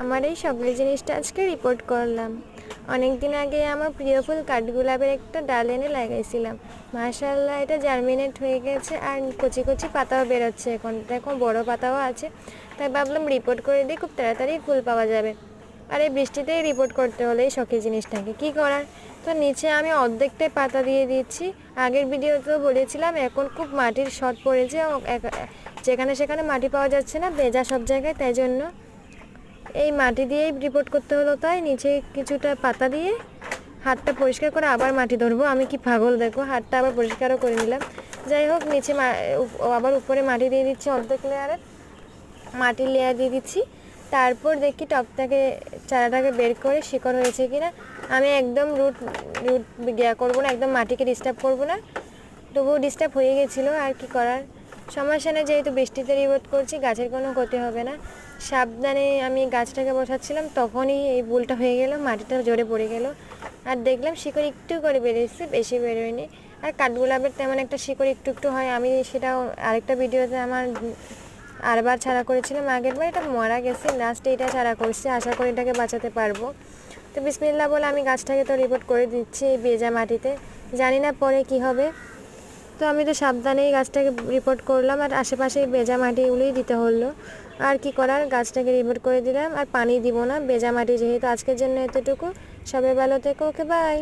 আমার এই শখের জিনিসটা আজকে রিপোর্ট করলাম। অনেক দিন আগে আমার প্রিয় ফুল কাঠগোলাপের একটা ডাল এনে লাগাইছিলাম। মাশাআল্লাহ, এটা জার্মিনেট হয়ে গেছে আর কচি কচি পাতাও বেরোচ্ছে। এখন দেখো বড় পাতাও আছে। তাই ভাবলাম রিপোর্ট করে দিই, খুব তাড়াতাড়ি ফুল পাওয়া যাবে। আর এই বৃষ্টিতেই রিপোর্ট করতে হলে এই শখের জিনিসটাকে কী করার। তো নিচে আমি অর্ধেকটাই পাতা দিয়ে দিচ্ছি। আগের ভিডিওতেও বলেছিলাম এখন খুব মাটির শর্ট পড়েছে, যেখানে সেখানে মাটি পাওয়া যাচ্ছে না, ভেজা সব জায়গায়, তাই জন্য এই মাটি দিয়েই রিপোর্ট করতে হলো। তাই নিচে কিছুটা পাতা দিয়ে হাতটা পরিষ্কার করে আবার মাটি ধরবো। আমি কি পাগল, দেখো হাতটা আবার পরিষ্কারও করে নিলাম। যাই হোক, নিচে আবার উপরে মাটি দিয়ে দিচ্ছি, অর্ধেক লেয়ারে মাটির লেয়ার দিয়ে দিচ্ছি। তারপর দেখি টবটাকে চারাটাকে বের করে শিকড় হয়েছে কিনা। আমি একদম রুট রুট গিয়া করবো না, একদম মাটিকে ডিস্টার্ব করবো না। তবুও ডিস্টার্ব হয়ে গেছিলো, আর কি করার, সমস্যা নেই। যেহেতু বৃষ্টিতে রিপোর্ট করছি, গাছের কোনো ক্ষতি হবে না। সাবধানে আমি গাছটাকে বসাচ্ছিলাম, তখনই এই ভুলটা হয়ে গেল, মাটিটা জোরে পড়ে গেল। আর দেখলাম শিকড় একটু করে বেরিয়েছে, বেশি বেরোয়নি। আর কাঠগোলাপের তেমন একটা শিকড় একটু একটু হয়, আমি সেটাও আরেকটা ভিডিওতে আমার আরবার ছাড়া করেছিলাম আগের বার, এটা মারা গেছে, লাস্টে এটা ছাড়া করছে, আশা করি এটাকে বাঁচাতে পারবো। তো বিসমিল্লাহ বলে আমি গাছটাকে তো রিপোর্ট করে দিচ্ছি এই ভেজা মাটিতে, জানি না পরে কি হবে। তো আমি তো সাবধানেই গাছটাকে রিপোর্ট করলাম, আর আশেপাশে ভেজা মাটিগুলোই দিতে হলো। আর কি করার, গাছটাকে রিপোর্ট করে দিলাম। আর পানি দিব না, ভেজা মাটি যেহেতু। আজকের জন্য এতটুকু, সবাই ভালো থেকো, ওকে বাই।